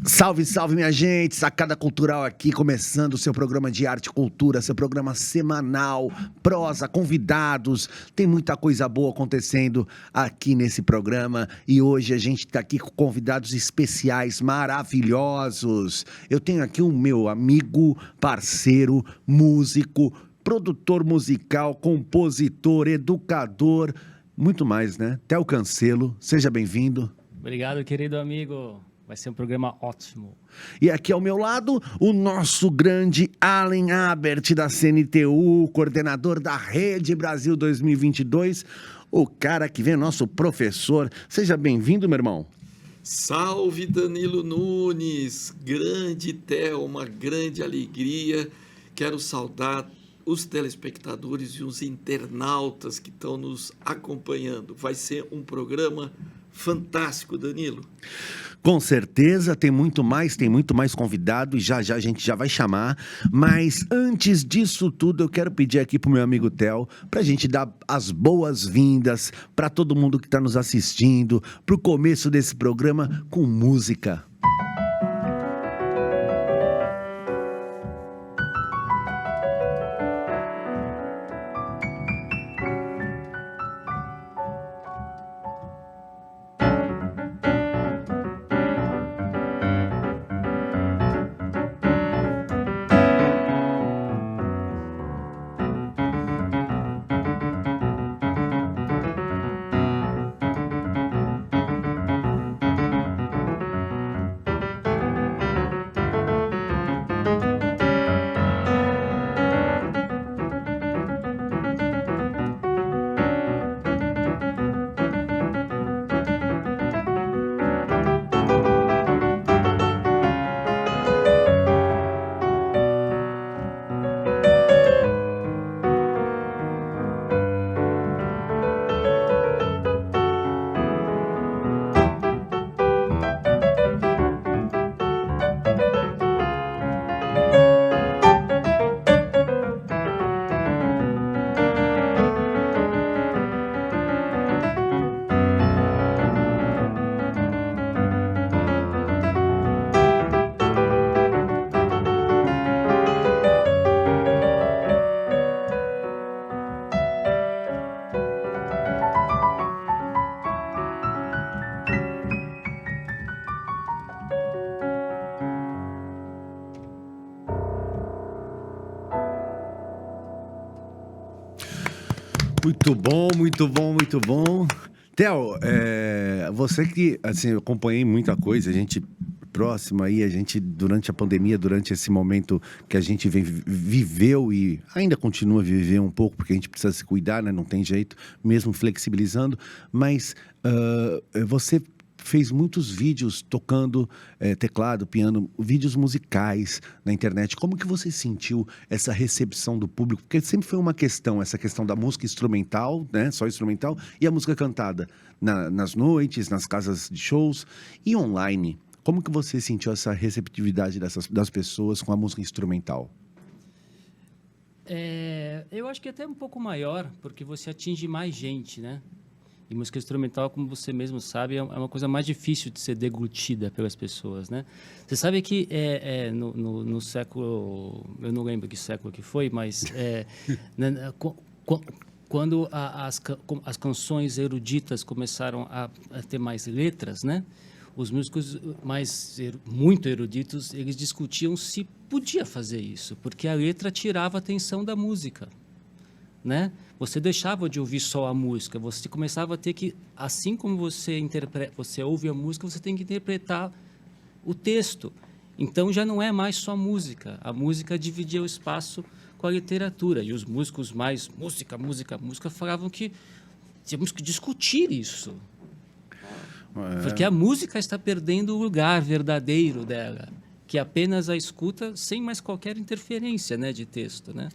Salve, salve, minha gente! Sacada Cultural aqui, começando o seu programa de arte e cultura, seu programa semanal, prosa, convidados. Tem muita coisa boa acontecendo aqui nesse programa e hoje a gente tá aqui com convidados especiais, maravilhosos. Eu tenho aqui o meu amigo, parceiro, músico, produtor musical, compositor, educador, muito mais, né? Theo Cancelo, seja bem-vindo. Obrigado, querido amigo. Vai ser um programa ótimo. E aqui ao meu lado, o nosso grande Allen Abert, da CNTU, coordenador da Rede Brasil 2022, o cara que vem, nosso professor. Seja bem-vindo, meu irmão. Salve, Danilo Nunes, grande Theo, uma grande alegria. Quero saudar os telespectadores e os internautas que estão nos acompanhando. Vai ser um programa fantástico, Danilo. Com certeza, tem muito mais convidado e já a gente já vai chamar. Mas antes disso tudo, eu quero pedir aqui pro meu amigo Theo pra gente dar as boas-vindas para todo mundo que está nos assistindo, pro começo desse programa com música. Muito bom, muito bom, muito bom. Theo, você que, assim, eu acompanhei muita coisa, a gente próximo aí, a gente durante a pandemia, durante esse momento que a gente viveu e ainda continua a viver um pouco, porque a gente precisa se cuidar, né? Não tem jeito, mesmo flexibilizando, mas você fez muitos vídeos tocando teclado, piano, vídeos musicais na internet. Como que você sentiu essa recepção do público? Porque sempre foi uma questão, essa questão da música instrumental, né, só instrumental, e a música cantada nas noites, nas casas de shows e online. Como que você sentiu essa receptividade das pessoas com a música instrumental? Eu acho que é até um pouco maior, porque você atinge mais gente, né? E música instrumental, como você mesmo sabe, é uma coisa mais difícil de ser deglutida pelas pessoas, né? Você sabe que no século... Eu não lembro que século que foi, mas... quando as canções eruditas começaram a ter mais letras, né? Os músicos muito eruditos, eles discutiam se podia fazer isso, porque a letra tirava a atenção da música, né? Você deixava de ouvir só a música, você começava a ter que, assim como você ouve a música, você tem que interpretar o texto. Então já não é mais só música, a música dividia o espaço com a literatura, e os músicos mais música falavam que tínhamos que discutir isso. Porque a música está perdendo o lugar verdadeiro dela, que é apenas a escuta sem mais qualquer interferência, né, de texto, né?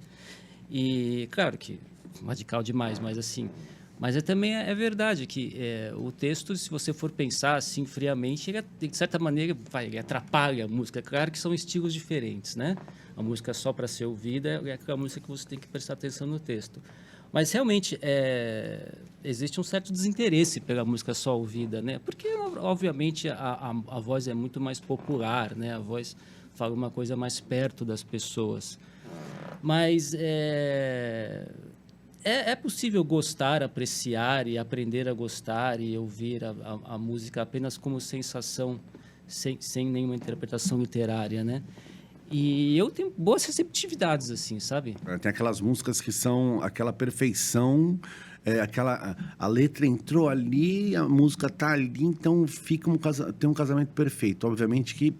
E claro que radical demais, mas assim, também é verdade que o texto, se você for pensar assim friamente, ele, de certa maneira ele atrapalha a música. Claro que são estilos diferentes, né? A música só para ser ouvida é aquela música que você tem que prestar atenção no texto. Mas realmente existe um certo desinteresse pela música só ouvida, né? Porque, obviamente, a voz é muito mais popular, né? A voz fala uma coisa mais perto das pessoas. Mas é possível gostar, apreciar e aprender a gostar e ouvir a música apenas como sensação, sem nenhuma interpretação literária, né? E eu tenho boas receptividades, assim, sabe? Tem aquelas músicas que são aquela perfeição, a letra entrou ali, a música tá ali, então tem um casamento perfeito. Obviamente que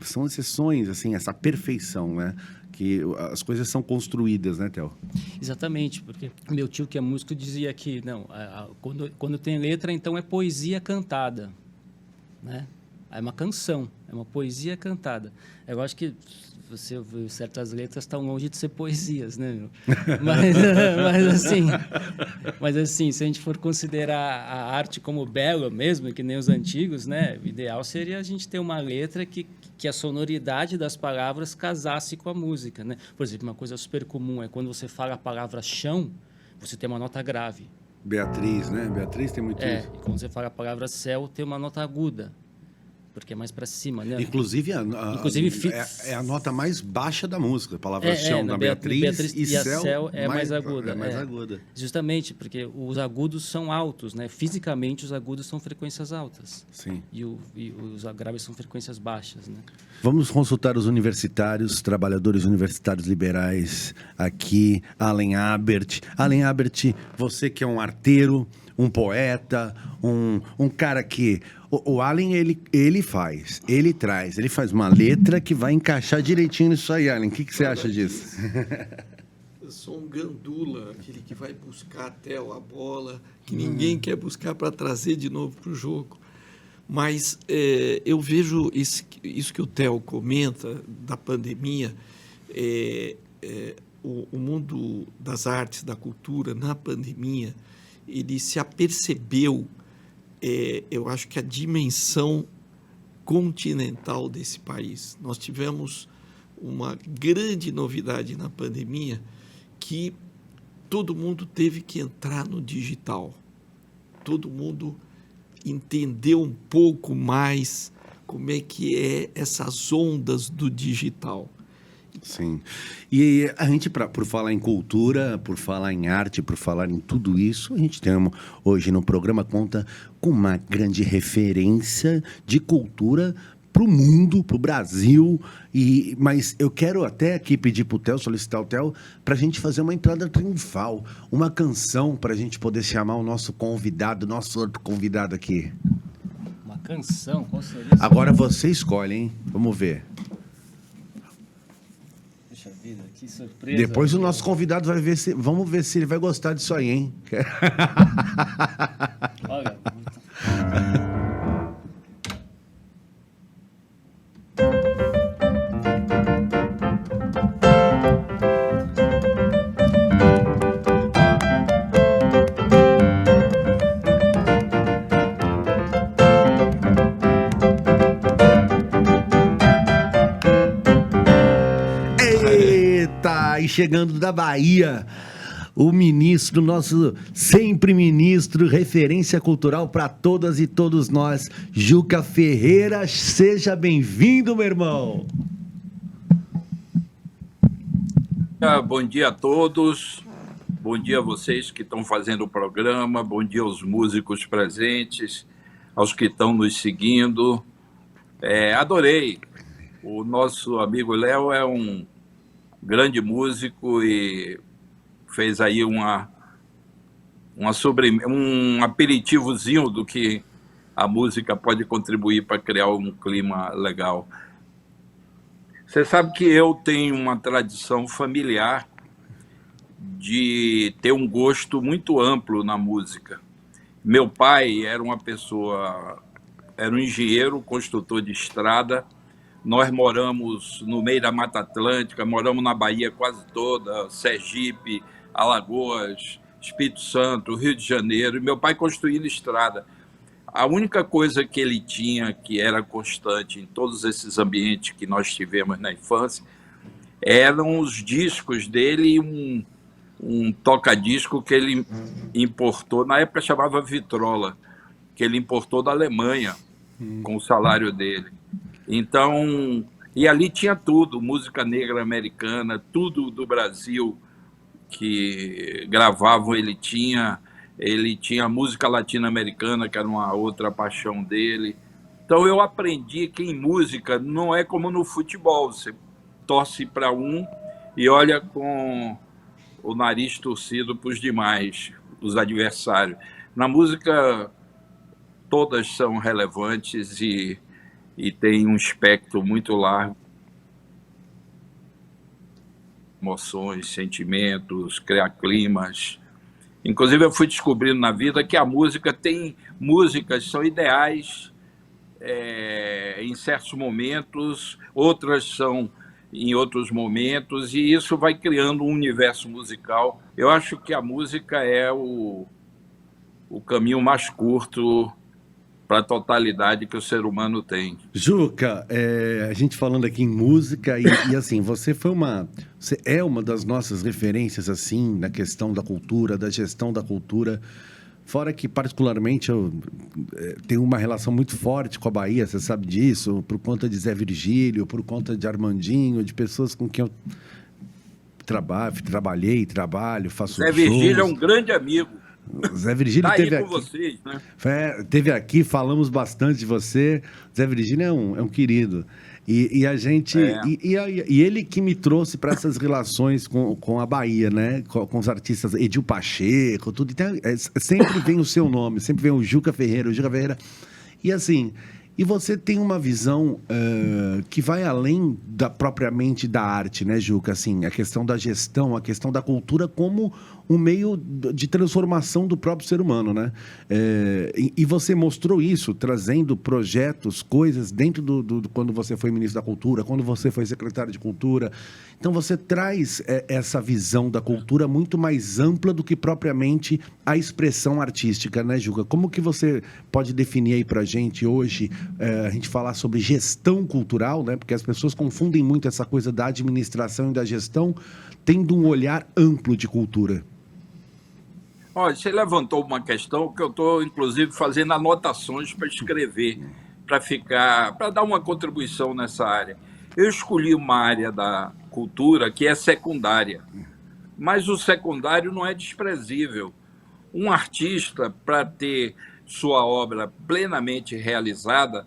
são exceções, assim, essa perfeição, né? Que as coisas são construídas, né, Theo? Exatamente, porque meu tio, que é músico, dizia que não, quando tem letra, então é poesia cantada, né? É uma canção, é uma poesia cantada. Eu acho que você ouviu certas letras estão longe de ser poesias, né, meu? Mas assim, se a gente for considerar a arte como bela mesmo, que nem os antigos, né? O ideal seria a gente ter uma letra que a sonoridade das palavras casasse com a música, né? Por exemplo, uma coisa super comum é quando você fala a palavra chão, você tem uma nota grave. Beatriz, né? Beatriz tem muito isso. E quando você fala a palavra céu, tem uma nota aguda, porque é mais para cima, né? Inclusive, é a nota mais baixa da música, a palavra chão da Beatriz e a céu é mais aguda. É mais aguda. Justamente, porque os agudos são altos, né? Fisicamente, os agudos são frequências altas. Sim. E os graves são frequências baixas, né? Vamos consultar os universitários, trabalhadores universitários liberais aqui, Alan Abert. Alan Abert, você que é um arteiro, um poeta, um cara que... O Alan, ele faz uma letra que vai encaixar direitinho nisso aí, Alan. O que você acha disso? Eu sou um gandula, aquele que vai buscar até a bola, que ninguém quer buscar para trazer de novo para o jogo. Mas eu vejo isso que o Theo comenta da pandemia, o mundo das artes, da cultura, na pandemia, ele se apercebeu, eu acho que a dimensão continental desse país. Nós tivemos uma grande novidade na pandemia, que todo mundo teve que entrar no digital. Todo mundo entendeu um pouco mais como é que é essas ondas do digital. Sim. E a gente, por falar em cultura, por falar em arte, por falar em tudo isso, a gente tem hoje no programa conta com uma grande referência de cultura para o mundo, para o Brasil. Mas eu quero até aqui pedir para o Theo, solicitar o Theo, para a gente fazer uma entrada triunfal, uma canção para a gente poder chamar o nosso convidado, nosso outro convidado aqui. Uma canção? Qual seria? Agora você escolhe, hein? Vamos ver. Puxa vida, que surpresa. Depois o nosso convidado vai ver se... Vamos ver se ele vai gostar disso aí, hein? Olha... E chegando da Bahia, o ministro, nosso sempre ministro, referência cultural para todas e todos nós, Juca Ferreira. Seja bem-vindo, meu irmão. Bom dia a todos, bom dia a vocês que estão fazendo o programa, bom dia aos músicos presentes, aos que estão nos seguindo. Adorei. O nosso amigo Léo é um grande músico e fez aí um aperitivozinho do que a música pode contribuir para criar um clima legal. Você sabe que eu tenho uma tradição familiar de ter um gosto muito amplo na música. Meu pai era um engenheiro, construtor de estrada. Nós moramos no meio da Mata Atlântica, moramos na Bahia quase toda, Sergipe, Alagoas, Espírito Santo, Rio de Janeiro, e meu pai construindo estrada. A única coisa que ele tinha que era constante em todos esses ambientes que nós tivemos na infância eram os discos dele e um toca-disco que ele importou, na época chamava Vitrola, que ele importou da Alemanha, com o salário dele. Então, e ali tinha tudo, música negra americana, tudo do Brasil que gravavam, ele tinha música latino-americana, que era uma outra paixão dele. Então eu aprendi que em música não é como no futebol, você torce para um e olha com o nariz torcido para os demais, os adversários. Na música, todas são relevantes e tem um espectro muito largo. Emoções, sentimentos, criar climas. Inclusive, eu fui descobrindo na vida que a música tem músicas, são ideais em certos momentos, outras são em outros momentos, e isso vai criando um universo musical. Eu acho que a música é o caminho mais curto para a totalidade que o ser humano tem. Juca, a gente falando aqui em música e assim, você é uma das nossas referências assim na questão da cultura, da gestão da cultura. Fora que, particularmente, eu tenho uma relação muito forte com a Bahia, você sabe disso, por conta de Zé Virgílio, por conta de Armandinho, de pessoas com quem eu trabalho, faço Zé Virgílio é um grande amigo. Zé Virgílio tá teve aí aqui. Com vocês, né? Teve aqui, falamos bastante de você. Zé Virgílio é um querido. E a gente. E ele que me trouxe para essas relações com a Bahia, né? Com os artistas Edil Pacheco, tudo. Então, sempre vem o seu nome, sempre vem o Juca Ferreira. E assim. E você tem uma visão que vai além propriamente da arte, né, Juca? Assim, a questão da gestão, a questão da cultura como um meio de transformação do próprio ser humano, né? E você mostrou isso, trazendo projetos, coisas dentro quando você foi ministro da Cultura, quando você foi secretário de Cultura. Então, você traz essa visão da cultura muito mais ampla do que propriamente a expressão artística, né, Juca? Como que você pode definir aí pra gente hoje, a gente falar sobre gestão cultural, né? Porque as pessoas confundem muito essa coisa da administração e da gestão, tendo um olhar amplo de cultura. Olha, você levantou uma questão que eu estou, inclusive, fazendo anotações para escrever, para dar uma contribuição nessa área. Eu escolhi uma área da cultura que é secundária, mas o secundário não é desprezível. Um artista, para ter sua obra plenamente realizada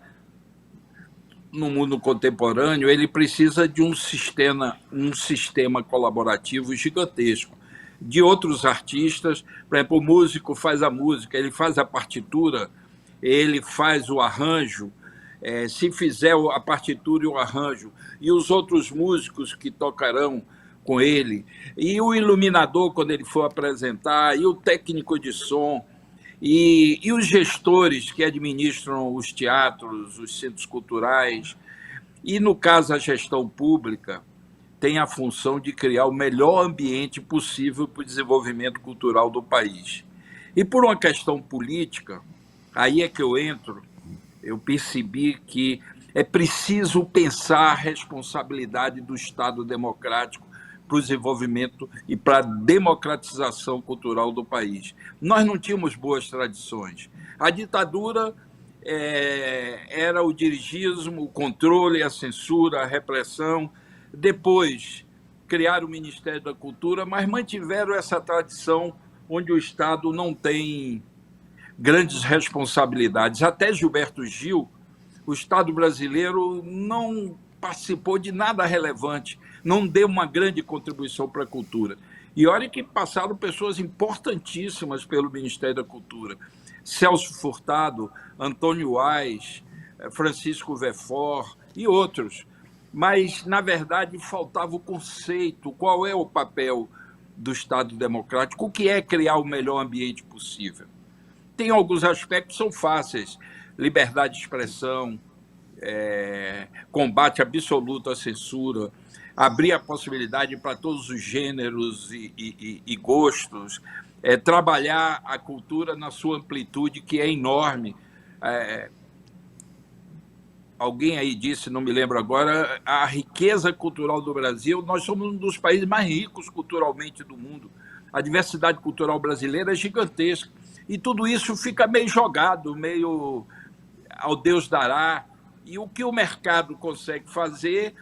no mundo contemporâneo, ele precisa de um sistema colaborativo gigantesco. De outros artistas, por exemplo, o músico faz a música, ele faz a partitura, ele faz o arranjo, se fizer a partitura e o arranjo, e os outros músicos que tocarão com ele, e o iluminador quando ele for apresentar, e o técnico de som, e os gestores que administram os teatros, os centros culturais, e, no caso, a gestão pública, tem a função de criar o melhor ambiente possível para o desenvolvimento cultural do país. E por uma questão política, aí é que eu percebi que é preciso pensar a responsabilidade do Estado democrático para o desenvolvimento e para a democratização cultural do país. Nós não tínhamos boas tradições. A ditadura era o dirigismo, o controle, a censura, a repressão. Depois criaram o Ministério da Cultura, mas mantiveram essa tradição onde o Estado não tem grandes responsabilidades. Até Gilberto Gil, o Estado brasileiro não participou de nada relevante, não deu uma grande contribuição para a cultura. E olha que passaram pessoas importantíssimas pelo Ministério da Cultura. Celso Furtado, Antônio Aes, Francisco Verfort e outros. Mas, na verdade, faltava o conceito, qual é o papel do Estado democrático, o que é criar o melhor ambiente possível. Tem alguns aspectos que são fáceis, liberdade de expressão, combate absoluto à censura, abrir a possibilidade para todos os gêneros e gostos, trabalhar a cultura na sua amplitude, que é enorme. Alguém aí disse, não me lembro agora, a riqueza cultural do Brasil, nós somos um dos países mais ricos culturalmente do mundo. A diversidade cultural brasileira é gigantesca. E tudo isso fica meio jogado, meio ao Deus dará. E o que o mercado consegue fazer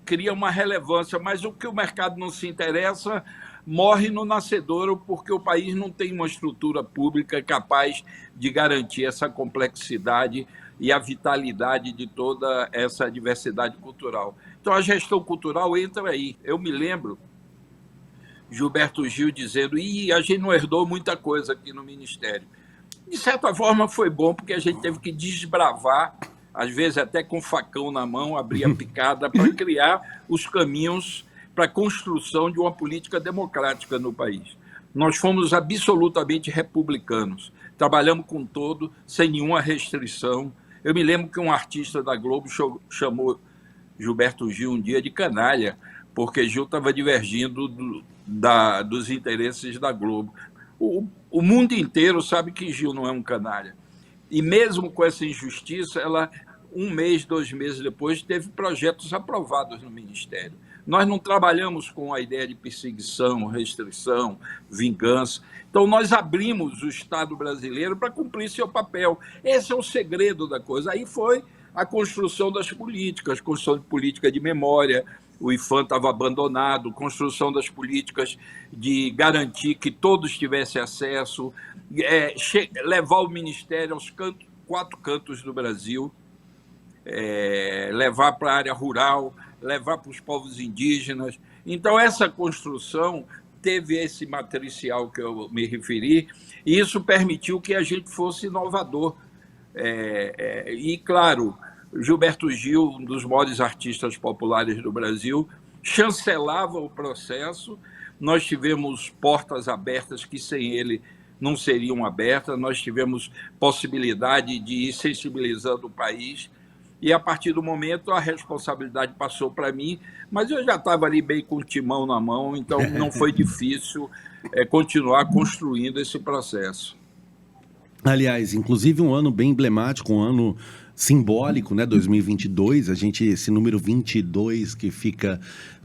cria uma relevância, mas o que o mercado não se interessa morre no nascedouro, porque o país não tem uma estrutura pública capaz de garantir essa complexidade e a vitalidade de toda essa diversidade cultural. Então, a gestão cultural entra aí. Eu me lembro Gilberto Gil dizendo: a gente não herdou muita coisa aqui no Ministério. De certa forma, foi bom, porque a gente teve que desbravar, às vezes até com facão na mão, abrir a picada para criar os caminhos para a construção de uma política democrática no país. Nós fomos absolutamente republicanos, trabalhamos com todo, sem nenhuma restrição. Eu me lembro que um artista da Globo chamou Gilberto Gil um dia de canalha, porque Gil estava divergindo dos interesses da Globo. O mundo inteiro sabe que Gil não é um canalha. E mesmo com essa injustiça, ela, 1 mês, 2 meses depois, teve projetos aprovados no Ministério. Nós não trabalhamos com a ideia de perseguição, restrição, vingança. Então, nós abrimos o Estado brasileiro para cumprir seu papel. Esse é o segredo da coisa. Aí foi a construção das políticas, construção de política de memória. O IPHAN estava abandonado, construção das políticas de garantir que todos tivessem acesso, levar o Ministério aos 4 cantos do Brasil, levar para a área rural, levar para os povos indígenas. Então, essa construção teve esse matricial que eu me referi, e isso permitiu que a gente fosse inovador. E, claro, Gilberto Gil, um dos maiores artistas populares do Brasil, chancelava o processo. Nós tivemos portas abertas que sem ele não seriam abertas, nós tivemos possibilidade de ir sensibilizando o país, e a partir do momento a responsabilidade passou para mim, mas eu já estava ali bem com o timão na mão, então não foi difícil continuar construindo esse processo. Aliás, inclusive um ano bem emblemático, um ano simbólico, né? 2022, esse número 22 que fica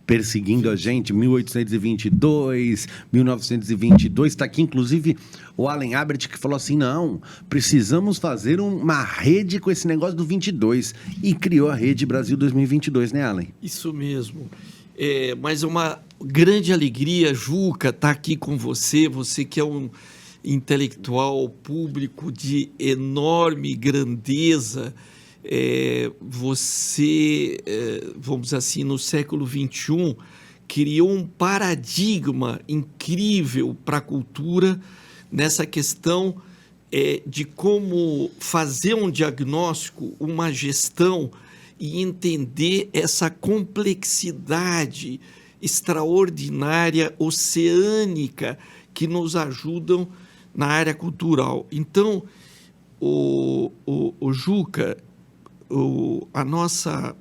perseguindo a gente, 1822, 1922, está aqui inclusive o Alan Abert, que falou assim: não, precisamos fazer uma rede com esse negócio do 22, e criou a Rede Brasil 2022, né, Alan? Isso mesmo. Mas é uma grande alegria, Juca, estar aqui com você que é um intelectual público de enorme grandeza. Você, vamos dizer assim, no século XXI, criou um paradigma incrível para a cultura nessa questão de como fazer um diagnóstico, uma gestão e entender essa complexidade extraordinária, oceânica, que nos ajudam na área cultural. Então, o Juca, a nossa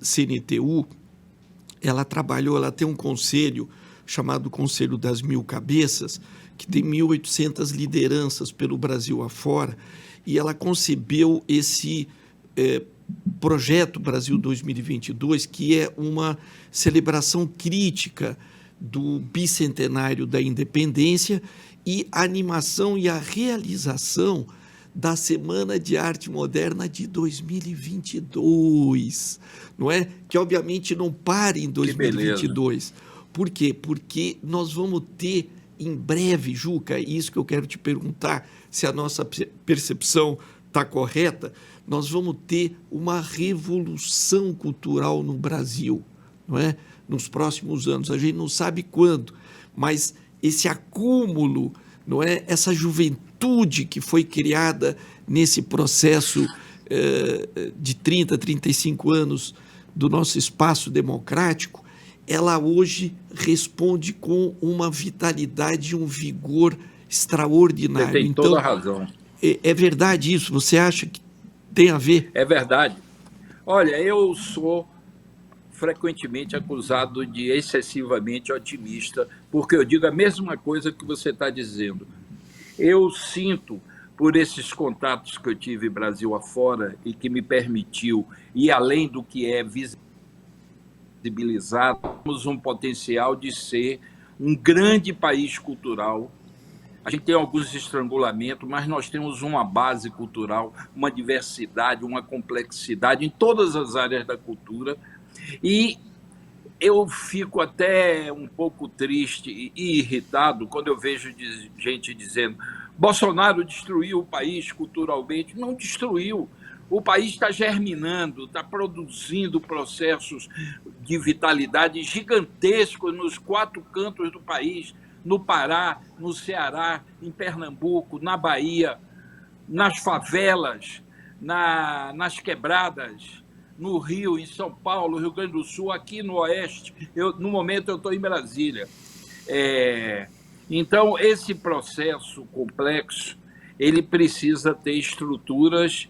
CNTU, ela tem um conselho chamado Conselho das Mil Cabeças, que tem 1.800 lideranças pelo Brasil afora, e ela concebeu esse projeto Brasil 2022, que é uma celebração crítica do bicentenário da independência e a animação e a realização da Semana de Arte Moderna de 2022, não é? Que, obviamente, não para em 2022. Por quê? Porque nós vamos ter, em breve, Juca, isso que eu quero te perguntar, se a nossa percepção está correta, nós vamos ter uma revolução cultural no Brasil, não é? Nos próximos anos. A gente não sabe quando, mas esse acúmulo, não é? Essa juventude que foi criada nesse processo de 30, 35 anos do nosso espaço democrático, ela hoje responde com uma vitalidade e um vigor extraordinário. Você tem toda a razão. É verdade isso? Você acha que tem a ver? É verdade. Olha, eu sou frequentemente acusado de excessivamente otimista, porque eu digo a mesma coisa que você está dizendo. Eu sinto, por esses contatos que eu tive Brasil afora e que me permitiu ir além do que é visibilizado, temos um potencial de ser um grande país cultural. A gente tem alguns estrangulamentos, mas nós temos uma base cultural, uma diversidade, uma complexidade em todas as áreas da cultura. E eu fico até um pouco triste e irritado quando eu vejo gente dizendo: Bolsonaro destruiu o país culturalmente. Não destruiu. O país está germinando, está produzindo processos de vitalidade gigantescos nos 4 cantos do país, no Pará, no Ceará, em Pernambuco, na Bahia, nas favelas, nas quebradas, no Rio, em São Paulo, Rio Grande do Sul, aqui no Oeste. No momento, eu estou em Brasília. Então, esse processo complexo, ele precisa ter estruturas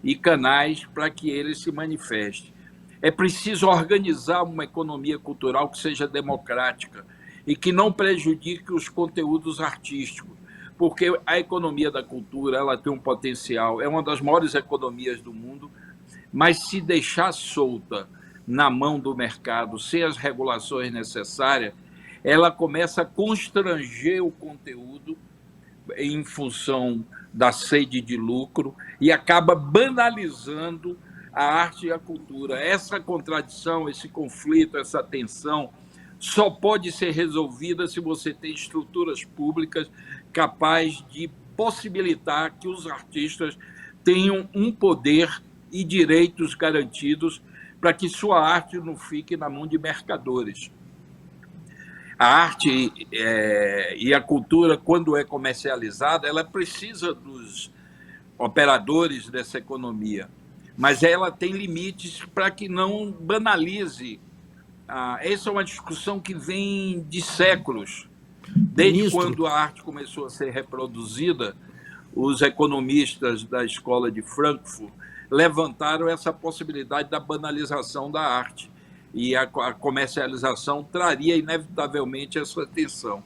e canais para que ele se manifeste. É preciso organizar uma economia cultural que seja democrática e que não prejudique os conteúdos artísticos, porque a economia da cultura, ela tem um potencial, é uma das maiores economias do mundo, mas se deixar solta na mão do mercado, sem as regulações necessárias, ela começa a constranger o conteúdo em função da sede de lucro e acaba banalizando a arte e a cultura. Essa contradição, esse conflito, essa tensão só pode ser resolvida se você tem estruturas públicas capazes de possibilitar que os artistas tenham um poder e direitos garantidos para que sua arte não fique na mão de mercadores. A arte e a cultura, quando é comercializada, ela precisa dos operadores dessa economia, mas ela tem limites para que não banalize. Essa é uma discussão que vem de séculos. Desde quando a arte começou a ser reproduzida, os economistas da Escola de Frankfurt levantaram essa possibilidade da banalização da arte. E a comercialização traria inevitavelmente essa tensão.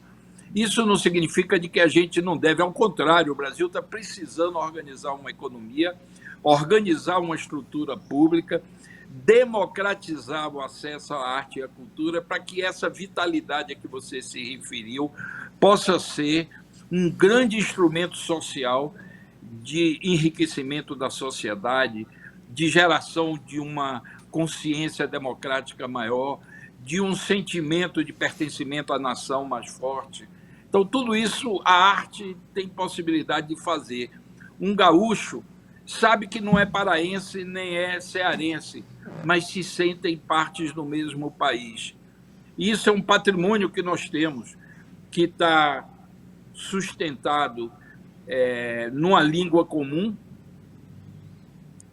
Isso não significa de que a gente não deve, ao contrário, o Brasil está precisando organizar uma economia, organizar uma estrutura pública, democratizar o acesso à arte e à cultura para que essa vitalidade a que você se referiu possa ser um grande instrumento social de enriquecimento da sociedade, de geração de uma consciência democrática maior, de um sentimento de pertencimento à nação mais forte. Então, tudo isso a arte tem possibilidade de fazer. Um gaúcho sabe que não é paraense nem é cearense, mas se sentem partes do mesmo país. Isso é um patrimônio que nós temos, que está sustentado numa língua comum.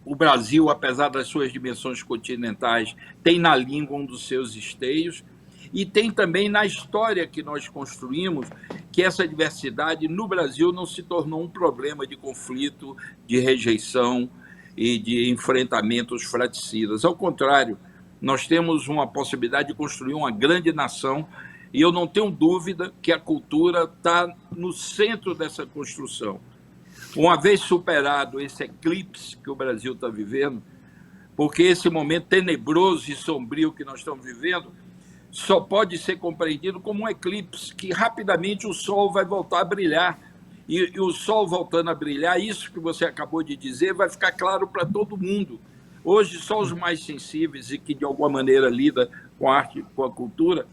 O Brasil, apesar das suas dimensões continentais, tem na língua um dos seus esteios e tem também na história que nós construímos que essa diversidade no Brasil não se tornou um problema de conflito, de rejeição e de enfrentamentos fraticidas. Ao contrário, nós temos uma possibilidade de construir uma grande nação e eu não tenho dúvida que a cultura está no centro dessa construção. Uma vez superado esse eclipse que o Brasil está vivendo, porque esse momento tenebroso e sombrio que nós estamos vivendo só pode ser compreendido como um eclipse, que rapidamente o sol vai voltar a brilhar. E o sol voltando a brilhar, isso que você acabou de dizer, vai ficar claro para todo mundo. Hoje, só os mais sensíveis e que, de alguma maneira, lidam com a arte, com a cultura,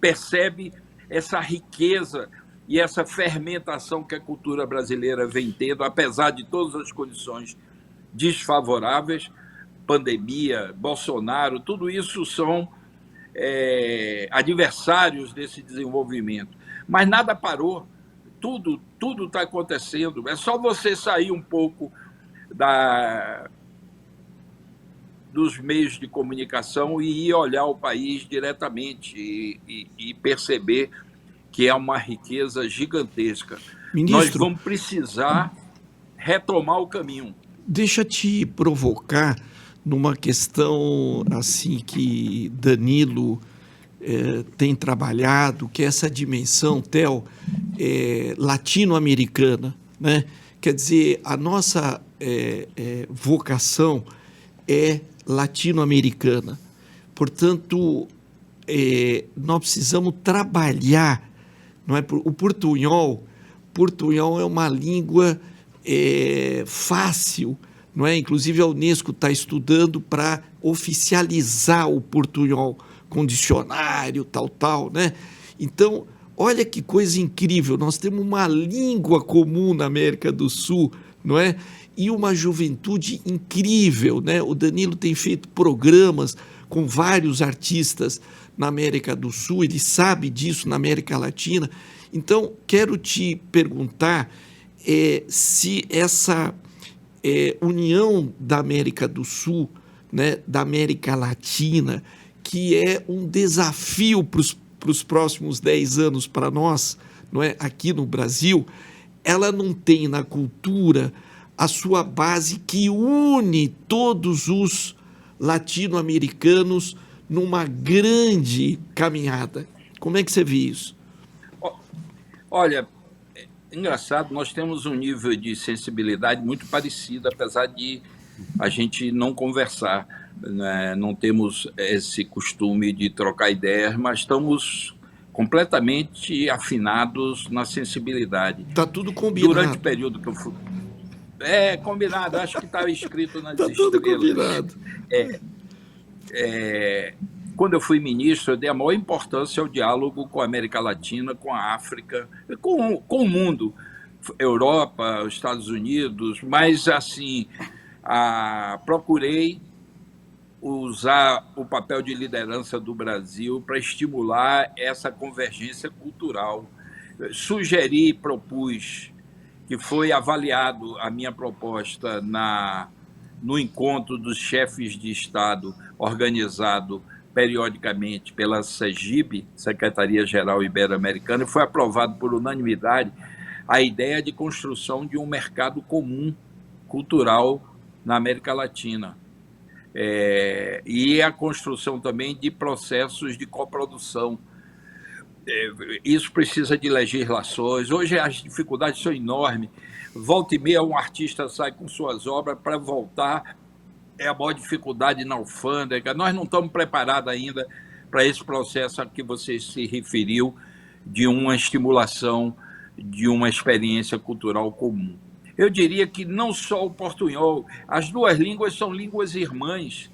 percebe essa riqueza e essa fermentação que a cultura brasileira vem tendo, apesar de todas as condições desfavoráveis, pandemia, Bolsonaro, tudo isso são adversários desse desenvolvimento. Mas nada parou, tudo está acontecendo. É só você sair um pouco dos meios de comunicação e ir olhar o país diretamente e perceber que é uma riqueza gigantesca. Ministro, nós vamos precisar retomar o caminho. Deixa te provocar numa questão assim que Danilo tem trabalhado, que é essa dimensão, Theo, latino-americana, né? Quer dizer, a nossa vocação é latino-americana. Portanto, nós precisamos trabalhar, não é? O portunhol é uma língua fácil, não é? Inclusive a Unesco está estudando para oficializar o portunhol com dicionário, tal, né? Então, olha que coisa incrível, nós temos uma língua comum na América do Sul, não é? E uma juventude incrível, né? O Danilo tem feito programas com vários artistas na América do Sul, ele sabe disso na América Latina. Então, quero te perguntar se essa união da América do Sul, né, da América Latina, que é um desafio para os próximos 10 anos para nós, não é? Aqui no Brasil, ela não tem na cultura a sua base que une todos os latino-americanos numa grande caminhada. Como é que você vê isso? Olha, engraçado, nós temos um nível de sensibilidade muito parecido, apesar de a gente não conversar, né? Não temos esse costume de trocar ideias, mas estamos completamente afinados na sensibilidade. Está tudo combinado. Durante o período que eu fui... combinado, acho que estava escrito nas estrelas. Está tudo combinado. Quando eu fui ministro, eu dei a maior importância ao diálogo com a América Latina, com a África, com o mundo, Europa, os Estados Unidos, mas, assim, procurei usar o papel de liderança do Brasil para estimular essa convergência cultural. Sugeri, propus, que foi avaliado a minha proposta no encontro dos chefes de Estado organizado periodicamente pela SEGIB, Secretaria-Geral Ibero-Americana, e foi aprovado por unanimidade a ideia de construção de um mercado comum cultural na América Latina. E a construção também de processos de coprodução. Isso precisa de legislações. Hoje as dificuldades são enormes. Volta e meia um artista sai com suas obras para voltar. É a maior dificuldade na alfândega. Nós não estamos preparados ainda para esse processo a que você se referiu de uma estimulação de uma experiência cultural comum. Eu diria que não só o portunhol, as duas línguas são línguas irmãs.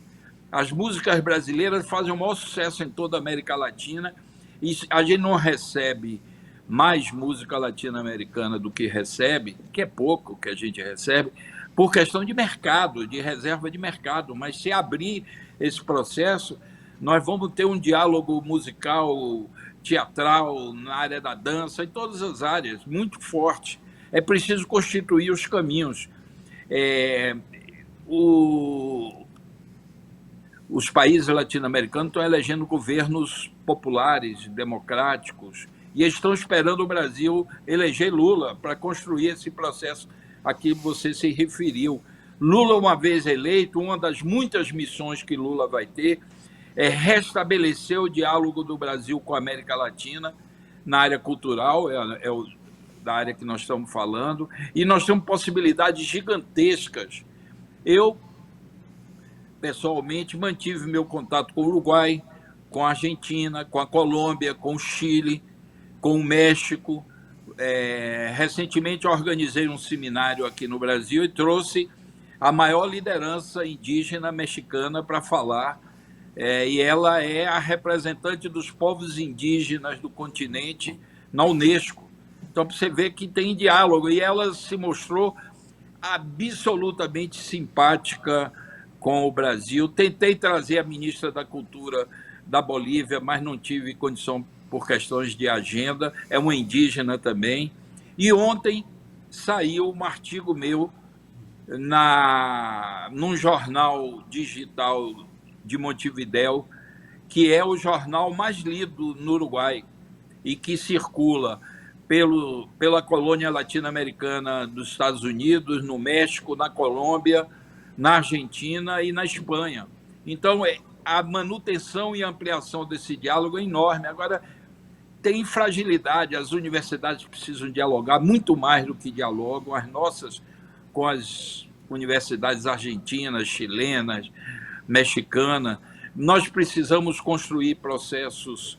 As músicas brasileiras fazem o maior sucesso em toda a América Latina e a gente não recebe mais música latino-americana do que recebe, que é pouco que a gente recebe, por questão de mercado, de reserva de mercado. Mas se abrir esse processo, nós vamos ter um diálogo musical, teatral, na área da dança, em todas as áreas, muito forte. É preciso constituir os caminhos. Os países latino-americanos estão elegendo governos populares, democráticos, e eles estão esperando o Brasil eleger Lula para construir esse processo a que você se referiu. Lula, uma vez eleito, uma das muitas missões que Lula vai ter é restabelecer o diálogo do Brasil com a América Latina na área cultural, da área que nós estamos falando, e nós temos possibilidades gigantescas. Eu, pessoalmente, mantive meu contato com o Uruguai, com a Argentina, com a Colômbia, com o Chile, com o México. Recentemente organizei um seminário aqui no Brasil e trouxe a maior liderança indígena mexicana para falar, e ela é a representante dos povos indígenas do continente na Unesco. Então, você vê que tem diálogo, e ela se mostrou absolutamente simpática com o Brasil. Tentei trazer a ministra da Cultura da Bolívia, mas não tive condição por questões de agenda, é uma indígena também. E ontem saiu um artigo meu num jornal digital de Montevidéu, que é o jornal mais lido no Uruguai e que circula pela colônia latino-americana dos Estados Unidos, no México, na Colômbia, na Argentina e na Espanha. Então, a manutenção e ampliação desse diálogo é enorme. Agora, tem fragilidade, as universidades precisam dialogar muito mais do que dialogam, as nossas com as universidades argentinas, chilenas, mexicanas, Nós precisamos construir processos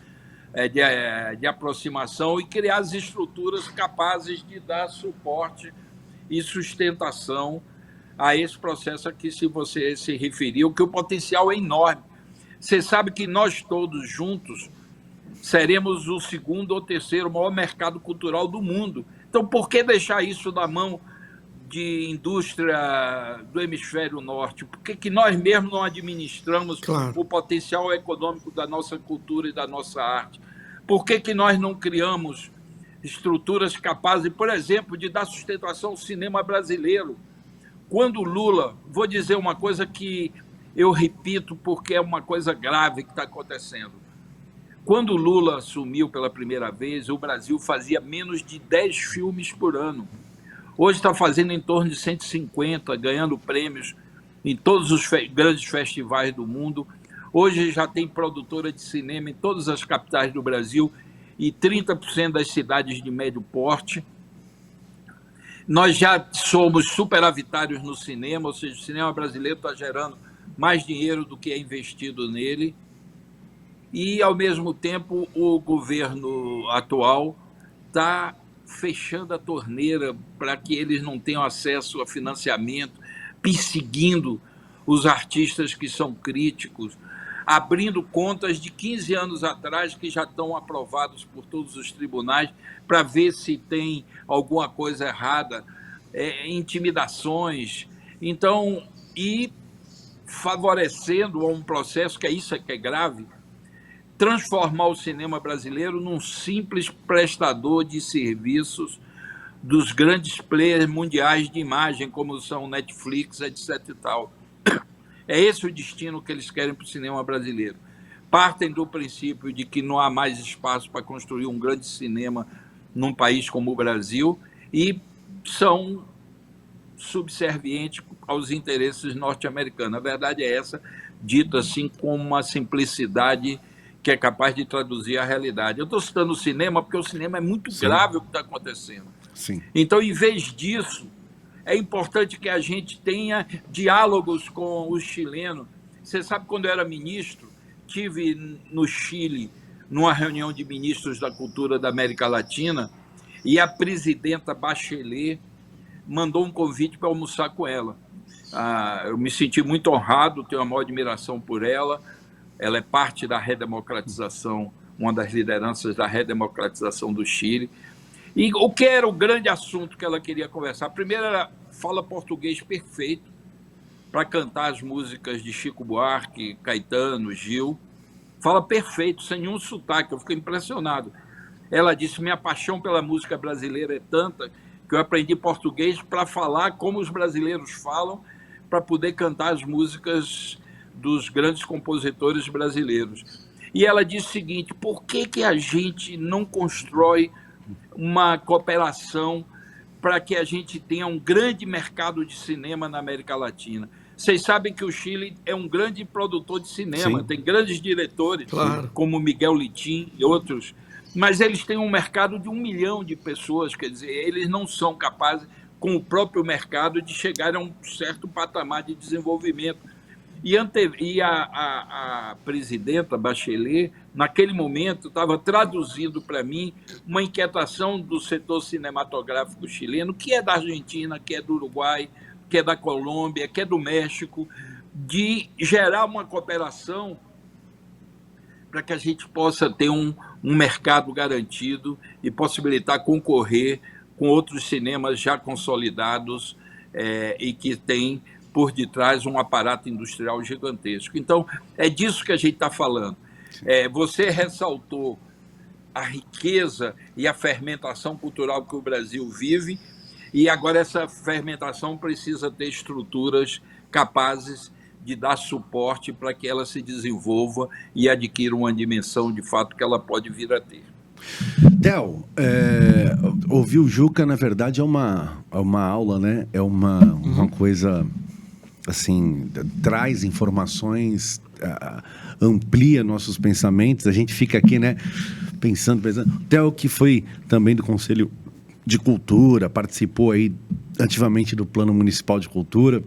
de aproximação e criar as estruturas capazes de dar suporte e sustentação a esse processo a que você se referiu, que o potencial é enorme. Você sabe que nós todos juntos seremos o segundo ou terceiro maior mercado cultural do mundo. Então, por que deixar isso na mão de indústria do hemisfério norte? Por que nós mesmos não administramos o potencial econômico da nossa cultura e da nossa arte? Por que nós não criamos estruturas capazes, por exemplo, de dar sustentação ao cinema brasileiro? Quando o Lula, vou dizer uma coisa que eu repito porque é uma coisa grave que está acontecendo. Quando o Lula assumiu pela primeira vez, o Brasil fazia menos de 10 filmes por ano. Hoje está fazendo em torno de 150, ganhando prêmios em todos os grandes festivais do mundo. Hoje já tem produtora de cinema em todas as capitais do Brasil e 30% das cidades de médio porte. Nós já somos superavitários no cinema, ou seja, o cinema brasileiro está gerando mais dinheiro do que é investido nele. E, ao mesmo tempo, o governo atual está fechando a torneira para que eles não tenham acesso a financiamento, perseguindo os artistas que são críticos, abrindo contas de 15 anos atrás que já estão aprovados por todos os tribunais para ver se tem alguma coisa errada, intimidações. Então, e favorecendo um processo, que é isso que é grave, transformar o cinema brasileiro num simples prestador de serviços dos grandes players mundiais de imagem, como são Netflix, etc. e tal. É esse o destino que eles querem para o cinema brasileiro. Partem do princípio de que não há mais espaço para construir um grande cinema num país como o Brasil e são subservientes aos interesses norte-americanos. A verdade é essa, dita assim com uma simplicidade que é capaz de traduzir a realidade. Eu estou citando o cinema porque o cinema é muito grave o que está acontecendo. Sim. Então, em vez disso, é importante que a gente tenha diálogos com os chilenos. Você sabe, quando eu era ministro, tive no Chile, numa reunião de ministros da cultura da América Latina, e a presidenta Bachelet mandou um convite para almoçar com ela. Eu me senti muito honrado, tenho a maior admiração por ela. Ela é parte da redemocratização, uma das lideranças da redemocratização do Chile. E o que era o grande assunto que ela queria conversar? Primeiro, ela fala português perfeito para cantar as músicas de Chico Buarque, Caetano, Gil. Fala perfeito, sem nenhum sotaque. Eu fiquei impressionado. Ela disse, minha paixão pela música brasileira é tanta que eu aprendi português para falar como os brasileiros falam, para poder cantar as músicas dos grandes compositores brasileiros. E ela disse o seguinte, por que a gente não constrói uma cooperação para que a gente tenha um grande mercado de cinema na América Latina? Vocês sabem que o Chile é um grande produtor de cinema, Sim. Tem grandes diretores, Claro. como Miguel Litín e outros, mas eles têm um mercado de 1 milhão de pessoas, quer dizer, eles não são capazes, com o próprio mercado, de chegar a um certo patamar de desenvolvimento. E a presidenta Bachelet, naquele momento, estava traduzindo para mim uma inquietação do setor cinematográfico chileno, que é da Argentina, que é do Uruguai, que é da Colômbia, que é do México, de gerar uma cooperação para que a gente possa ter um mercado garantido e possibilitar concorrer com outros cinemas já consolidados e que têm por detrás um aparato industrial gigantesco. Então, é disso que a gente está falando. Você ressaltou a riqueza e a fermentação cultural que o Brasil vive, e agora essa fermentação precisa ter estruturas capazes de dar suporte para que ela se desenvolva e adquira uma dimensão, de fato, que ela pode vir a ter. Theo, ouvir o Juca, na verdade, é uma aula, né? É uma coisa, assim, traz informações, amplia nossos pensamentos. A gente fica aqui, né, pensando. Theo, que foi também do Conselho de Cultura, participou aí ativamente do Plano Municipal de Cultura.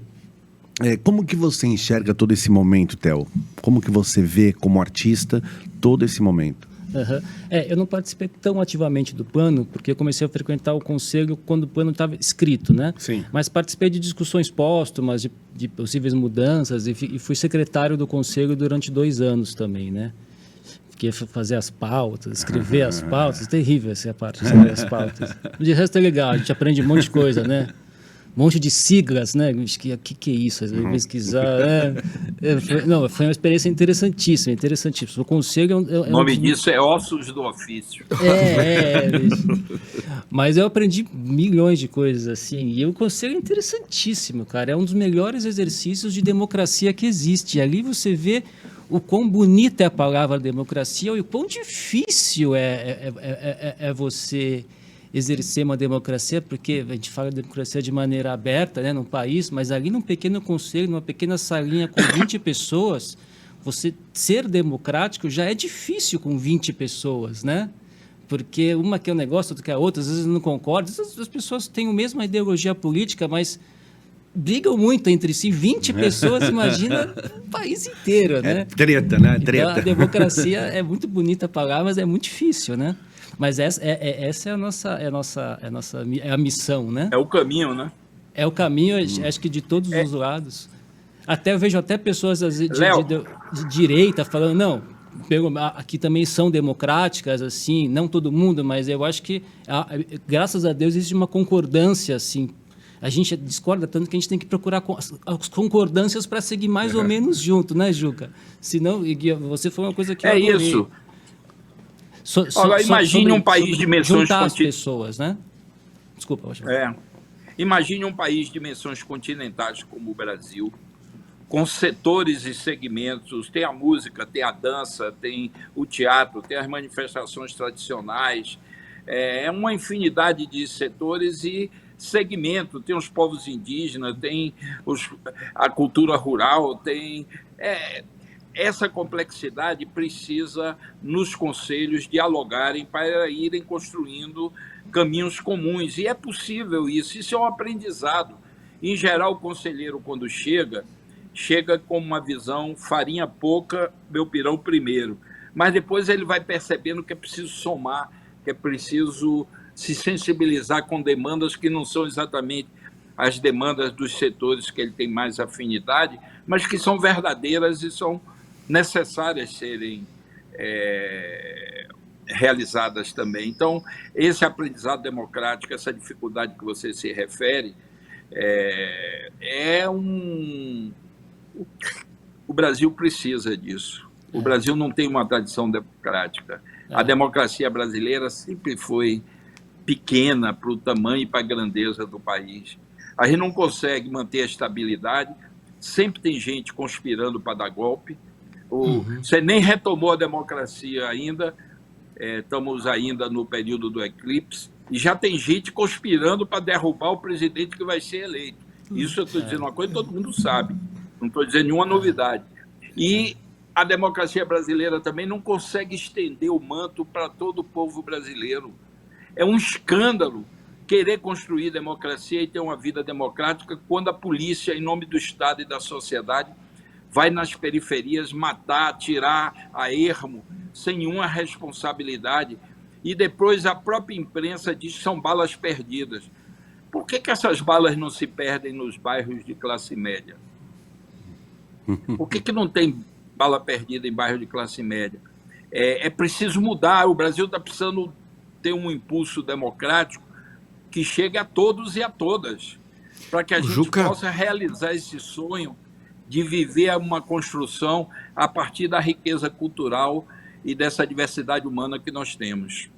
Como que você enxerga todo esse momento, Theo? Como que você vê, como artista, todo esse momento? Uhum. Eu não participei tão ativamente do plano, porque eu comecei a frequentar o conselho quando o plano estava escrito, né? Sim. Mas participei de discussões póstumas, de possíveis mudanças, e fui secretário do conselho durante 2 anos também, né? Fiquei fazer as pautas, escrever as pautas, terrível essa parte, escrever as pautas. De resto é legal, a gente aprende um monte de coisa, né? Um monte de siglas, né? Que é isso? Pesquisar. Foi uma experiência interessantíssima. O conselho O nome disso é ossos do ofício. Mas eu aprendi milhões de coisas assim. E o conselho é interessantíssimo, cara. É um dos melhores exercícios de democracia que existe. E ali você vê o quão bonita é a palavra democracia e o quão difícil é você exercer uma democracia, porque a gente fala de democracia de maneira aberta, né, num país, mas ali num pequeno conselho, numa pequena salinha com 20 pessoas, você ser democrático já é difícil com 20 pessoas, né? Porque uma quer um negócio, outra quer outro, às vezes não concordam, as pessoas têm a mesma ideologia política, mas brigam muito entre si. 20 pessoas, imagina o país inteiro, né? É treta, né? Treta. Então, a democracia é muito bonita a palavra, mas é muito difícil, né? Mas essa é a missão, né? É o caminho, né? É o caminho, acho que de todos os lados. Eu vejo até pessoas de direita falando, não, aqui também são democráticas, assim, não todo mundo, mas eu acho que, graças a Deus, existe uma concordância, assim. A gente discorda tanto que a gente tem que procurar as concordâncias para seguir mais ou menos junto, né, Juca? Senão, você foi uma coisa que eu adorei. Isso. Agora, imagine um país de dimensões... Juntar as pessoas, né? Desculpa, Imagine um país de dimensões continentais como o Brasil, com setores e segmentos, tem a música, tem a dança, tem o teatro, tem as manifestações tradicionais, uma infinidade de setores e segmentos, tem os povos indígenas, tem a cultura rural, tem... Essa complexidade precisa, nos conselhos, dialogarem para irem construindo caminhos comuns. E é possível isso é um aprendizado. Em geral, o conselheiro, quando chega com uma visão farinha pouca, meu pirão primeiro. Mas depois ele vai percebendo que é preciso somar, que é preciso se sensibilizar com demandas que não são exatamente as demandas dos setores que ele tem mais afinidade, mas que são verdadeiras e são necessárias serem realizadas também. Então, esse aprendizado democrático, essa dificuldade que você se refere, o Brasil precisa disso. O Brasil não tem uma tradição democrática. A democracia brasileira sempre foi pequena para o tamanho e para a grandeza do país. A gente não consegue manter a estabilidade, sempre tem gente conspirando para dar golpe. Você nem retomou a democracia ainda, estamos ainda no período do eclipse, e já tem gente conspirando para derrubar o presidente que vai ser eleito. Isso eu estou dizendo uma coisa que todo mundo sabe, não estou dizendo nenhuma novidade. E a democracia brasileira também não consegue estender o manto para todo o povo brasileiro. É um escândalo querer construir democracia e ter uma vida democrática quando a polícia, em nome do Estado e da sociedade, vai nas periferias matar, atirar a ermo, sem nenhuma responsabilidade. E depois a própria imprensa diz que são balas perdidas. Por que essas balas não se perdem nos bairros de classe média? Por que não tem bala perdida em bairros de classe média? É preciso mudar. O Brasil está precisando ter um impulso democrático que chegue a todos e a todas, para que a gente possa realizar esse sonho de viver uma construção a partir da riqueza cultural e dessa diversidade humana que nós temos.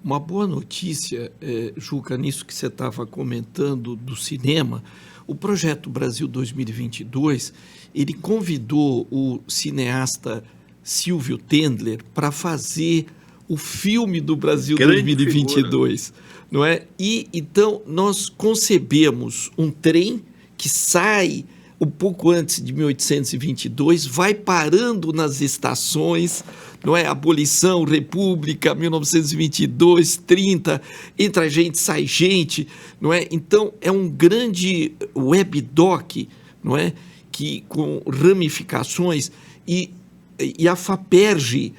Uma boa notícia, Juca, nisso que você estava comentando do cinema, o Projeto Brasil 2022, ele convidou o cineasta Silvio Tendler para fazer o filme do Brasil 2022, não é? E então nós concebemos um trem que sai um pouco antes de 1822, vai parando nas estações, não é? Abolição, República, 1922, 30, entra gente, sai gente, não é? Então é um grande webdoc, não é? com ramificações, e a FAPERJ,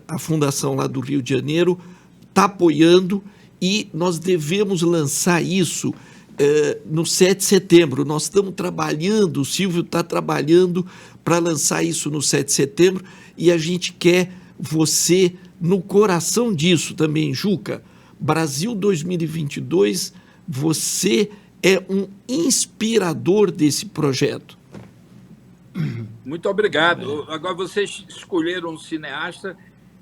a fundação lá do Rio de Janeiro, está apoiando, e nós devemos lançar isso no 7 de setembro. Nós estamos trabalhando, o Silvio está trabalhando para lançar isso no 7 de setembro, e a gente quer você no coração disso também, Juca. Brasil 2022, você é um inspirador desse projeto. Muito obrigado. Agora, vocês escolheram um cineasta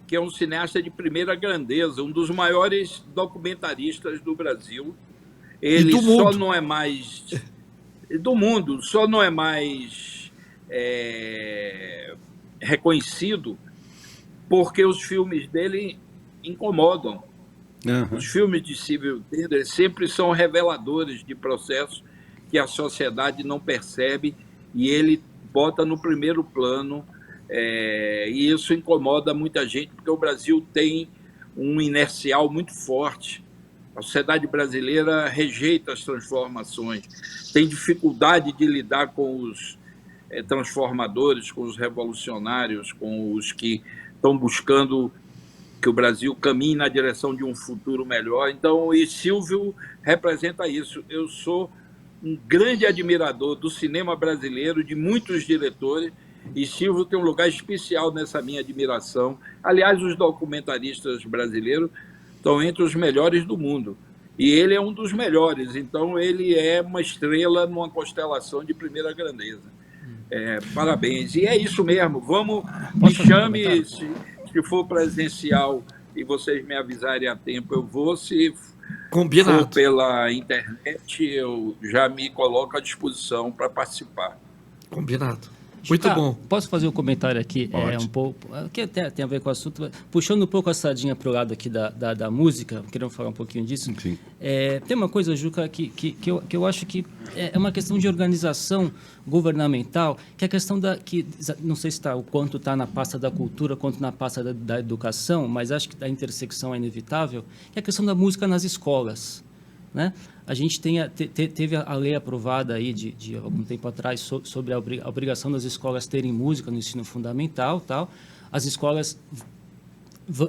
que é um cineasta de primeira grandeza, um dos maiores documentaristas do Brasil. Ele só não é mais... do mundo, só não é mais reconhecido porque os filmes dele incomodam. Uhum. Os filmes de Civil Tender sempre são reveladores de processos que a sociedade não percebe, e ele bota no primeiro plano, e isso incomoda muita gente, porque o Brasil tem um inercial muito forte. A sociedade brasileira rejeita as transformações, tem dificuldade de lidar com os transformadores, com os revolucionários, com os que estão buscando que o Brasil caminhe na direção de um futuro melhor. Então, e Silvio representa isso. Eu sou um grande admirador do cinema brasileiro, de muitos diretores, e Silvio tem um lugar especial nessa minha admiração. Aliás, os documentaristas brasileiros estão entre os melhores do mundo, e ele é um dos melhores, então ele é uma estrela numa constelação de primeira grandeza. Parabéns. E é isso mesmo, me chame, se for presencial e vocês me avisarem a tempo, eu vou. Se Combinado. for pela internet, eu já me coloco à disposição para participar. Combinado. Muito bom. Posso fazer um comentário aqui? Um pouco, que até tem a ver com o assunto, puxando um pouco a sardinha para o lado aqui da música, querendo falar um pouquinho disso. Sim. Tem uma coisa, Juca, que eu acho que é uma questão de organização governamental, que é a questão que não sei se o quanto está na pasta da cultura, quanto na pasta da educação, mas acho que a intersecção é inevitável, que é a questão da música nas escolas, né? A gente teve a lei aprovada aí de algum tempo atrás sobre a obrigação das escolas terem música no ensino fundamental, tal. As escolas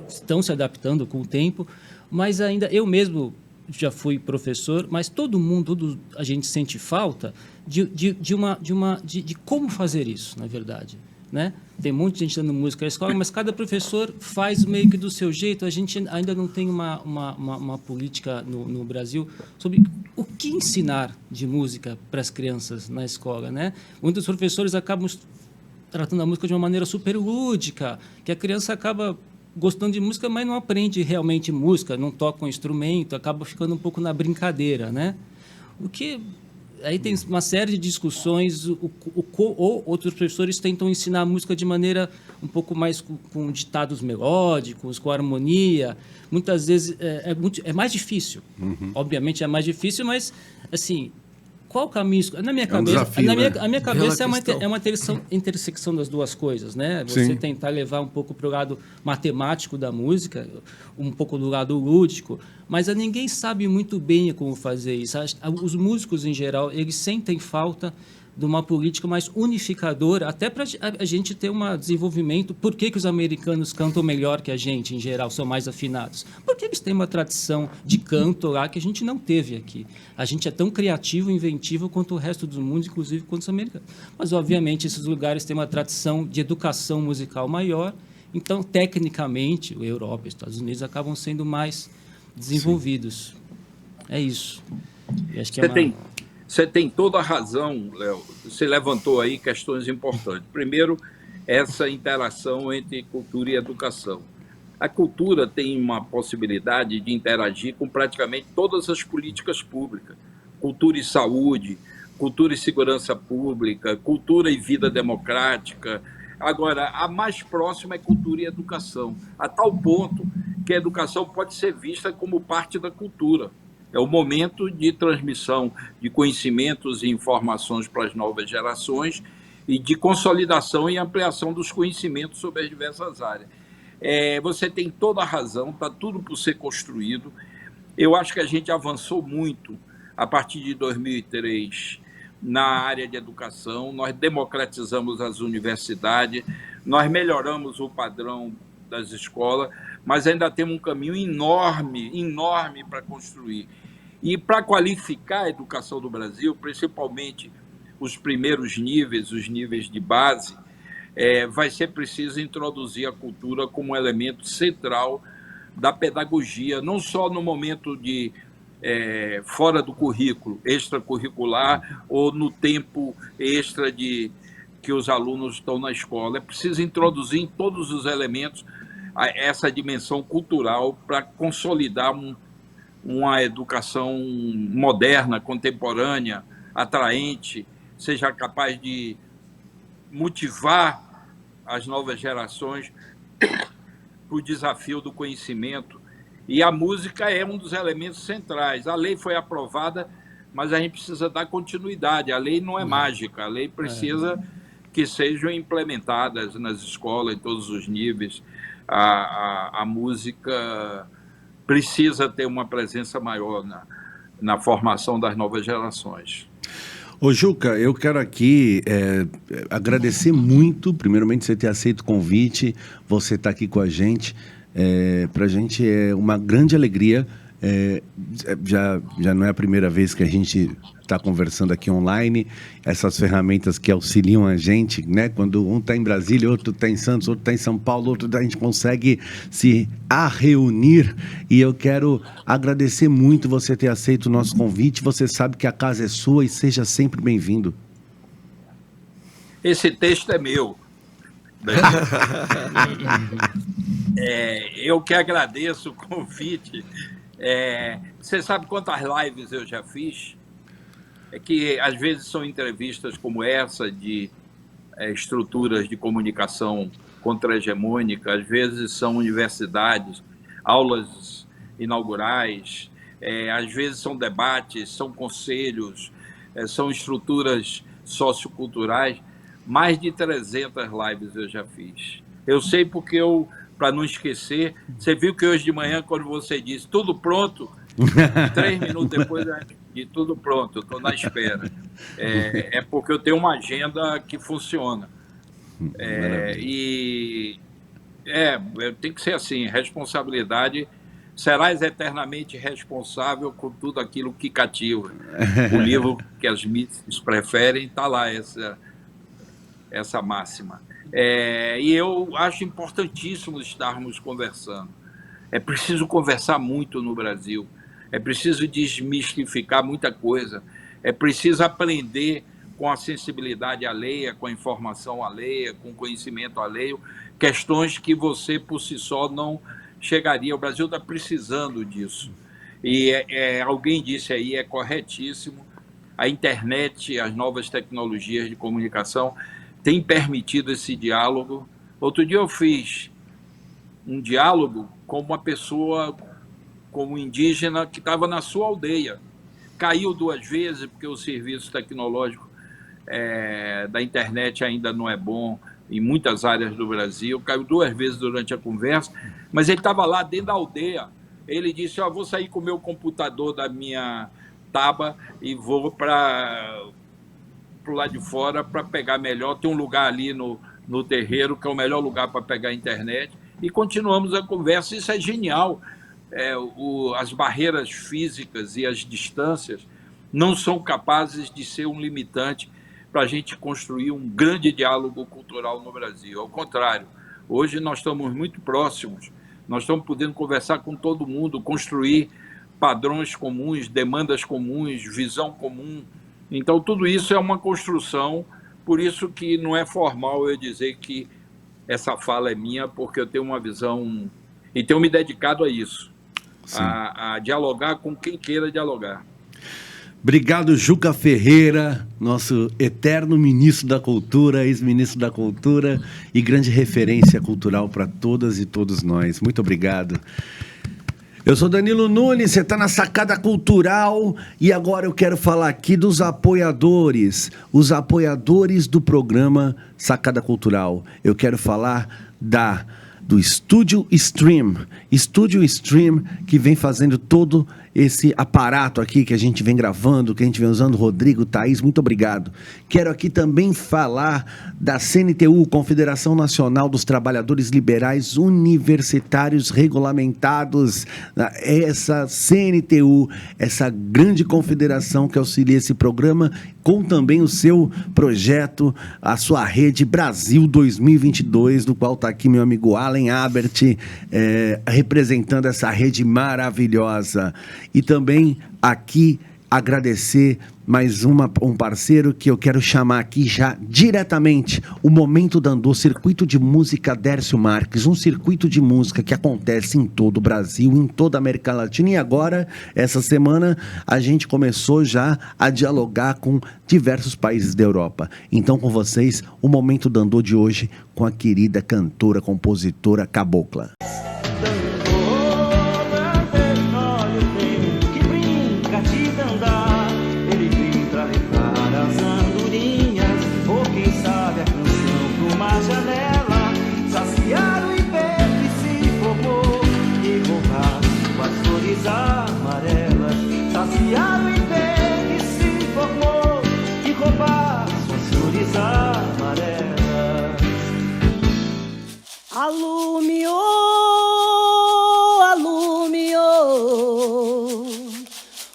estão se adaptando com o tempo, mas ainda eu mesmo já fui professor, mas a gente sente falta de como fazer isso, na verdade, né? Tem muita gente dando música na escola, mas cada professor faz meio que do seu jeito. A gente ainda não tem uma política no Brasil sobre o que ensinar de música para as crianças na escola, né? Muitos professores acabam tratando a música de uma maneira super lúdica, que a criança acaba gostando de música, mas não aprende realmente música, não toca um instrumento, acaba ficando um pouco na brincadeira, né? O que... Aí tem uma série de discussões, ou outros professores tentam ensinar a música de maneira um pouco mais com ditados melódicos, com harmonia. Muitas vezes é mais difícil. Uhum. Obviamente é mais difícil, mas, assim, qual o caminho? Na minha cabeça, desafio, a minha cabeça é uma intersecção das duas coisas, né? Você Sim. tentar levar um pouco para o lado matemático da música, um pouco do lado lúdico, mas ninguém sabe muito bem como fazer isso. Os músicos, em geral, eles sentem falta de uma política mais unificadora, até para a gente ter um desenvolvimento. Por que os americanos cantam melhor que a gente, em geral, são mais afinados? Porque eles têm uma tradição de canto lá que a gente não teve aqui. A gente é tão criativo e inventivo quanto o resto do mundo, inclusive quanto os americanos. Mas, obviamente, esses lugares têm uma tradição de educação musical maior, então, tecnicamente, a Europa e os Estados Unidos acabam sendo mais desenvolvidos. Sim. É isso. E acho que Você tem toda a razão, Léo. Você levantou aí questões importantes. Primeiro, essa interação entre cultura e educação. A cultura tem uma possibilidade de interagir com praticamente todas as políticas públicas. Cultura e saúde, cultura e segurança pública, cultura e vida democrática. Agora, a mais próxima é cultura e educação, a tal ponto que a educação pode ser vista como parte da cultura. É o momento de transmissão de conhecimentos e informações para as novas gerações e de consolidação e ampliação dos conhecimentos sobre as diversas áreas. Você tem toda a razão, está tudo por ser construído. Eu acho que a gente avançou muito a partir de 2003 na área de educação, nós democratizamos as universidades, nós melhoramos o padrão das escolas, mas ainda temos um caminho enorme para construir. E para qualificar a educação do Brasil, principalmente os primeiros níveis, os níveis de base, vai ser preciso introduzir a cultura como um elemento central da pedagogia, não só no momento de fora do currículo, extracurricular, ou no tempo extra que os alunos estão na escola. É preciso introduzir em todos os elementos essa dimensão cultural para consolidar uma educação moderna, contemporânea, atraente, seja capaz de motivar as novas gerações para o desafio do conhecimento. E a música é um dos elementos centrais. A lei foi aprovada, mas a gente precisa dar continuidade. A lei não é mágica, a lei precisa que sejam implementadas nas escolas, em todos os níveis. A música precisa ter uma presença maior na formação das novas gerações. Ô Juca, eu quero aqui agradecer muito, primeiramente, você ter aceito o convite, você estar aqui com a gente. Para a gente é uma grande alegria. Já não é a primeira vez que a gente está conversando aqui online, essas ferramentas que auxiliam a gente, né? Quando um está em Brasília, outro está em Santos, outro está em São Paulo, a gente consegue se reunir. E eu quero agradecer muito você ter aceito o nosso convite. Você sabe que a casa é sua e seja sempre bem-vindo. Esse texto é meu. Eu que agradeço o convite. Você sabe quantas lives eu já fiz? Que às vezes são entrevistas como essa de estruturas de comunicação contra-hegemônica, às vezes são universidades, aulas inaugurais, às vezes são debates, são conselhos, são estruturas socioculturais. Mais de 300 lives eu já fiz. Eu sei porque para não esquecer, você viu que hoje de manhã, quando você disse tudo pronto, 3 minutos depois de tudo pronto, eu estou na espera. Porque eu tenho uma agenda que funciona. Tem que ser assim, responsabilidade. Serás eternamente responsável por tudo aquilo que cativa. O livro que as mídias preferem, está lá essa máxima. E eu acho importantíssimo estarmos conversando. É preciso conversar muito no Brasil. É preciso desmistificar muita coisa. É preciso aprender com a sensibilidade alheia, com a informação alheia, com o conhecimento alheio, questões que você, por si só, não chegaria. O Brasil está precisando disso. E alguém disse aí, é corretíssimo, a internet, as novas tecnologias de comunicação têm permitido esse diálogo. Outro dia eu fiz um diálogo com uma pessoa, com um indígena que estava na sua aldeia. Caiu 2 vezes, porque o serviço tecnológico da internet ainda não é bom em muitas áreas do Brasil. Caiu 2 vezes durante a conversa, mas ele estava lá dentro da aldeia. Ele disse, vou sair com o meu computador da minha taba e vou para o lado de fora para pegar melhor. Tem um lugar ali no terreiro, que é o melhor lugar para pegar a internet. E continuamos a conversa. Isso é genial. As barreiras físicas e as distâncias não são capazes de ser um limitante para a gente construir um grande diálogo cultural no Brasil. Ao contrário, hoje nós estamos muito próximos, nós estamos podendo conversar com todo mundo, construir padrões comuns, demandas comuns, visão comum. Então, tudo isso é uma construção, por isso que não é formal eu dizer que essa fala é minha, porque eu tenho uma visão e tenho me dedicado a isso, a dialogar com quem queira dialogar. Obrigado, Juca Ferreira, nosso eterno ministro da Cultura, ex-ministro da Cultura e grande referência cultural para todas e todos nós. Muito obrigado. Eu sou Danilo Nunes, você está na Sacada Cultural e agora eu quero falar aqui dos apoiadores, os apoiadores do programa Sacada Cultural. Eu quero falar do Estúdio Stream, que vem fazendo todo esse aparato aqui que a gente vem gravando, que a gente vem usando, Rodrigo, Thaís, muito obrigado. Quero aqui também falar da CNTU, Confederação Nacional dos Trabalhadores Liberais Universitários Regulamentados. Essa CNTU, essa grande confederação que auxilia esse programa, com também o seu projeto, a sua rede Brasil 2022, do qual está aqui meu amigo Allen Abert, representando essa rede maravilhosa. E também aqui agradecer mais um parceiro que eu quero chamar aqui já diretamente, o Momento Dandô, Circuito de Música Dércio Marques, um circuito de música que acontece em todo o Brasil, em toda a América Latina, e agora, essa semana, a gente começou já a dialogar com diversos países da Europa. Então, com vocês, o Momento Dandô de hoje, com a querida cantora, compositora Cabocla. Alumiou, alumiou,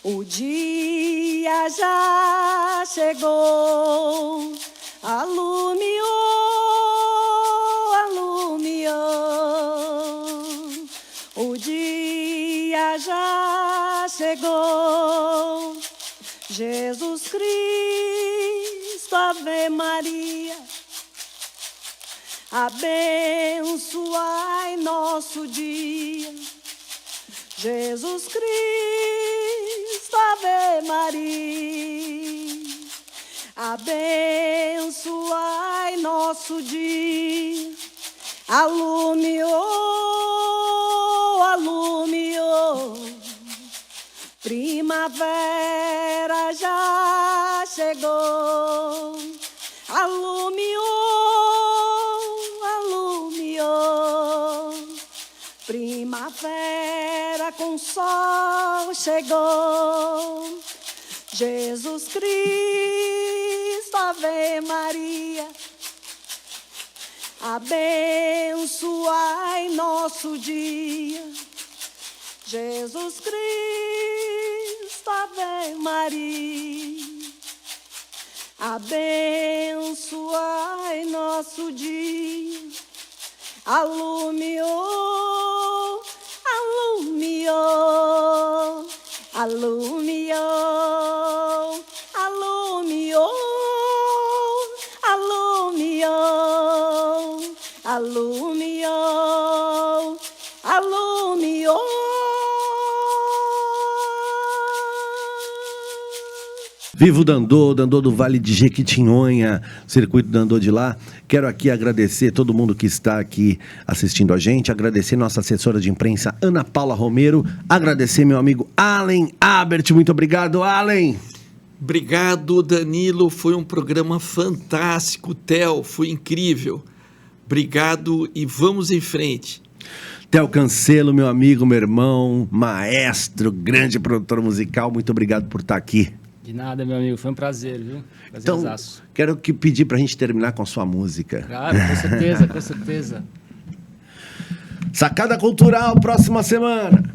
o dia já chegou. Alumiou, alumiou, o dia já chegou. Jesus Cristo, Ave Maria, abençoai nosso dia. Jesus Cristo, Ave Maria, abençoai nosso dia. Alumiou, alumiou, primavera já chegou. Alumiou, primavera com sol chegou. Jesus Cristo, Ave Maria, abençoai nosso dia. Jesus Cristo, Ave Maria, abençoai nosso dia. Alumiou, alumiou, alumiou, alumiou, alumiou, alumiou, alumiou. Viva o Dandô, Dandô do Vale de Jequitinhonha, circuito Dandô de lá. Quero aqui agradecer todo mundo que está aqui assistindo a gente, agradecer nossa assessora de imprensa, Ana Paula Romero, agradecer meu amigo Allen Abert, muito obrigado, Allen. Obrigado, Danilo, foi um programa fantástico. Theo, foi incrível. Obrigado e vamos em frente. Theo Cancelo, meu amigo, meu irmão, maestro, grande produtor musical, muito obrigado por estar aqui. De nada, meu amigo. Foi um prazer, viu? Então, quero pedir para a gente terminar com a sua música. Claro, com certeza, com certeza. Sacada Cultural, próxima semana.